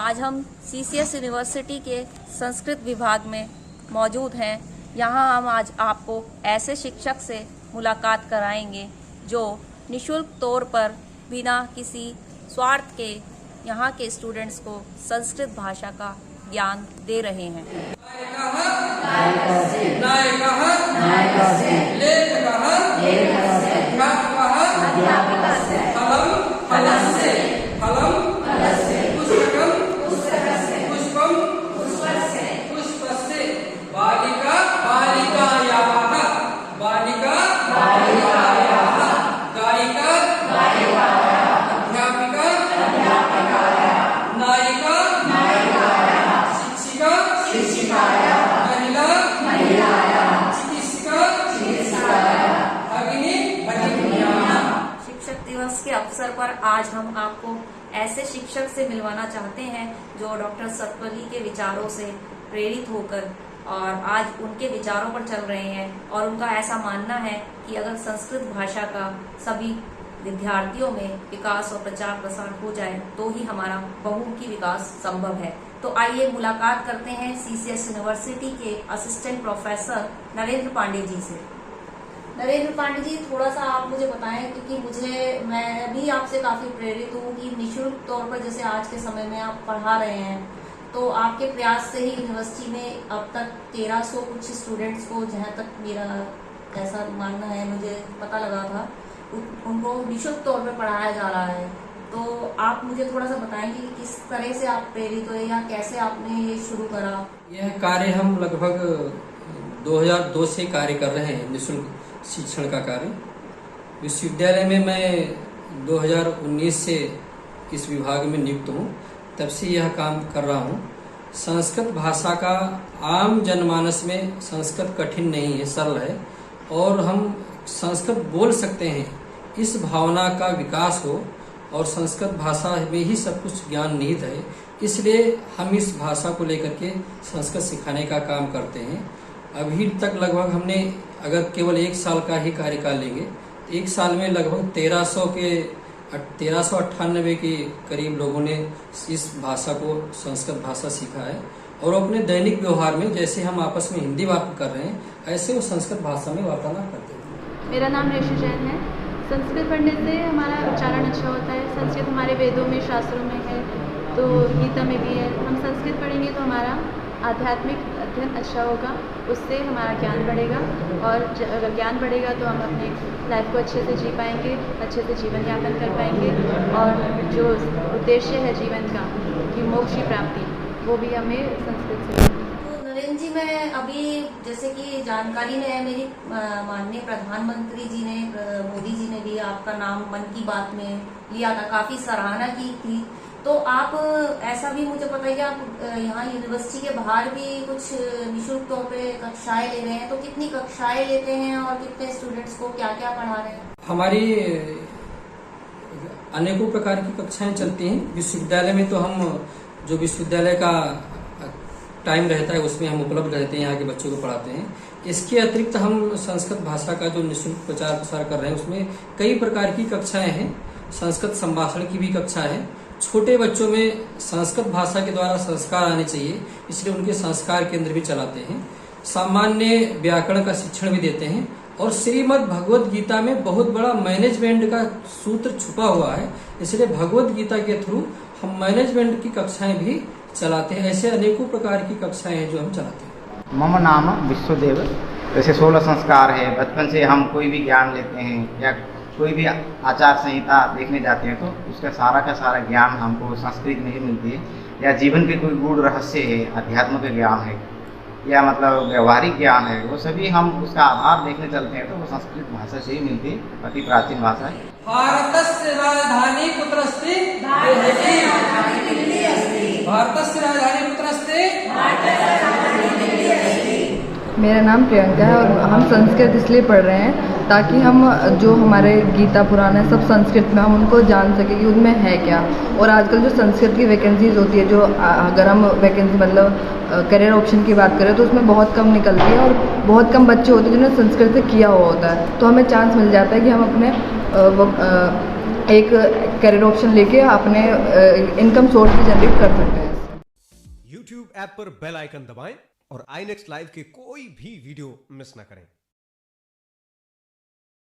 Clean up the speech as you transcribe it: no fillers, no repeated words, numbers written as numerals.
आज हम CCS university के संस्कृत विभाग में मौजूद हैं। यहाँ हम आज आपको ऐसे शिक्षक से मुलाकात कराएंगे जो निःशुल्क तौर पर बिना किसी स्वार्थ के यहाँ के स्टूडेंट्स को संस्कृत भाषा का ज्ञान दे रहे हैं। शिक्षक दिवस के अवसर पर आज हम आपको ऐसे शिक्षक से मिलवाना चाहते हैं जो डॉक्टर सर्वपल्ली के विचारों से प्रेरित होकर और आज उनके विचारों पर चल रहे हैं और उनका ऐसा मानना है कि अगर संस्कृत भाषा का सभी विद्यार्थियों में विकास और प्रचार प्रसार हो जाए तो ही हमारा बहुमुखी विकास संभव है। तो आइए मुलाकात करते हैं CCS यूनिवर्सिटी के असिस्टेंट प्रोफेसर नरेंद्र पांडे जी से। नरेंद्र पांडे जी, थोड़ा सा आप मुझे बताएं, क्योंकि मैं भी आपसे काफी प्रेरित हूँ कि निःशुल्क तौर पर जैसे आज के समय में आप पढ़ा रहे हैं, तो आपके प्रयास से ही यूनिवर्सिटी में अब तक 1300 कुछ स्टूडेंट्स को, जहाँ तक मेरा ऐसा मानना है, मुझे पता लगा था, उनको निःशुल्क तौर पर पढ़ाया जा रहा है। तो आप मुझे थोड़ा सा बताएंगे कि किस तरह से आप प्रेरित हुए या कैसे आपने ये शुरू करा? यह कार्य हम लगभग 2002 से कार्य कर रहे हैं, निःशुल्क शिक्षण का कार्य। विश्वविद्यालय में मैं 2019 से इस विभाग में नियुक्त हूँ, तब से यह काम कर रहा हूँ। संस्कृत भाषा का आम जनमानस में संस्कृत कठिन नहीं है, सरल है और हम संस्कृत बोल सकते हैं, इस भावना का विकास हो और संस्कृत भाषा में ही सब कुछ ज्ञान निहित है। इसलिए हम इस भाषा को लेकर के संस्कृत सिखाने का काम करते हैं। अभी तक लगभग हमने, अगर केवल 1 साल का ही कार्यकाल लेंगे, 1 साल में लगभग 1398 के करीब लोगों ने इस भाषा को, संस्कृत भाषा सीखा है और अपने दैनिक व्यवहार में जैसे हम आपस में हिंदी बात कर रहे हैं, ऐसे वो संस्कृत भाषा में वार्तालाप करते हैं। मेरा नाम रेशु जैन है। संस्कृत पढ़ने से हमारा उच्चारण अच्छा होता है। संस्कृत हमारे वेदों में, शास्त्रों में है, तो गीता में भी है। हम संस्कृत पढ़ेंगे तो हमारा आध्यात्मिक अध्ययन अच्छा होगा, उससे हमारा ज्ञान बढ़ेगा और अगर ज्ञान बढ़ेगा तो हम अपने लाइफ को अच्छे से जी पाएंगे, अच्छे से जीवन यापन कर पाएंगे और जो उद्देश्य है जीवन का कि मोक्ष की प्राप्ति, वो भी हमें संस्कृत से। नरेंद्र जी, मैं अभी जैसे कि जानकारी में है मेरी, माननीय प्रधानमंत्री जी ने, मोदी जी ने भी आपका नाम मन की बात में लिया था, काफी सराहना की थी। तो आप, ऐसा भी मुझे पता है कि आप यहाँ यूनिवर्सिटी के बाहर भी कुछ निःशुल्क तौर पे कक्षाएं ले रहे हैं, तो कितनी कक्षाएं लेते हैं और कितने स्टूडेंट्स को क्या क्या पढ़ा रहे हैं? हमारी अनेकों प्रकार की कक्षाएं चलती हैं। विश्वविद्यालय में तो हम, जो विश्वविद्यालय का टाइम रहता है उसमें हम उपलब्ध रहते हैं, यहाँ के बच्चों को पढ़ाते हैं। इसके अतिरिक्त हम संस्कृत भाषा का जो निःशुल्क प्रचार प्रसार कर रहे हैं, उसमें कई प्रकार की कक्षाएं हैं। संस्कृत संभाषण की भी कक्षा है। छोटे बच्चों में संस्कृत भाषा के द्वारा संस्कार आने चाहिए, इसलिए उनके संस्कार केंद्र भी चलाते हैं। सामान्य व्याकरण का शिक्षण भी देते हैं और श्रीमद् भगवद गीता में बहुत बड़ा मैनेजमेंट का सूत्र छुपा हुआ है, इसलिए भगवद गीता के थ्रू हम मैनेजमेंट की कक्षाएं भी चलाते हैं। ऐसे अनेकों प्रकार की कक्षाएं हैं जो हम चलाते हैं। मम नाम विश्वदेव। जैसे 16 संस्कार है, बचपन से हम कोई भी ज्ञान लेते हैं या कोई भी आचार संहिता देखने जाते हैं तो उसका सारा का सारा ज्ञान हमको संस्कृत में ही मिलती है। या जीवन के कोई गूढ़ रहस्य है, अध्यात्म के ज्ञान है या मतलब व्यवहारिक ज्ञान है, वो सभी हम उसका आधार देखने चलते हैं तो वो संस्कृत भाषा से ही मिलती है। अति प्राचीन भाषा है। भारतस्य राजधानी कुत्रस्ति? भारतस्य राजधानी कुत्रस्ति? मेरा नाम प्रियंका है और हम संस्कृत इसलिए पढ़ रहे हैं ताकि हम जो हमारे गीता पुराण है सब संस्कृत में, हम उनको जान सकें कि उनमें है क्या। और आजकल जो संस्कृत की वैकेंसीज होती है, जो अगर हम वैकेंसी मतलब करियर ऑप्शन की बात करें तो उसमें बहुत कम निकलती है और बहुत कम बच्चे होते हैं जिन्होंने संस्कृत से किया हुआ होता है, तो हमें चांस मिल जाता है कि हम अपने एक करियर ऑप्शन लेके अपने इनकम सोर्स भी जनरेट कर सकते हैं। ऐप पर बेल आइकन दबाएं और आई नेक्स्ट लाइव के कोई भी वीडियो मिस ना करें।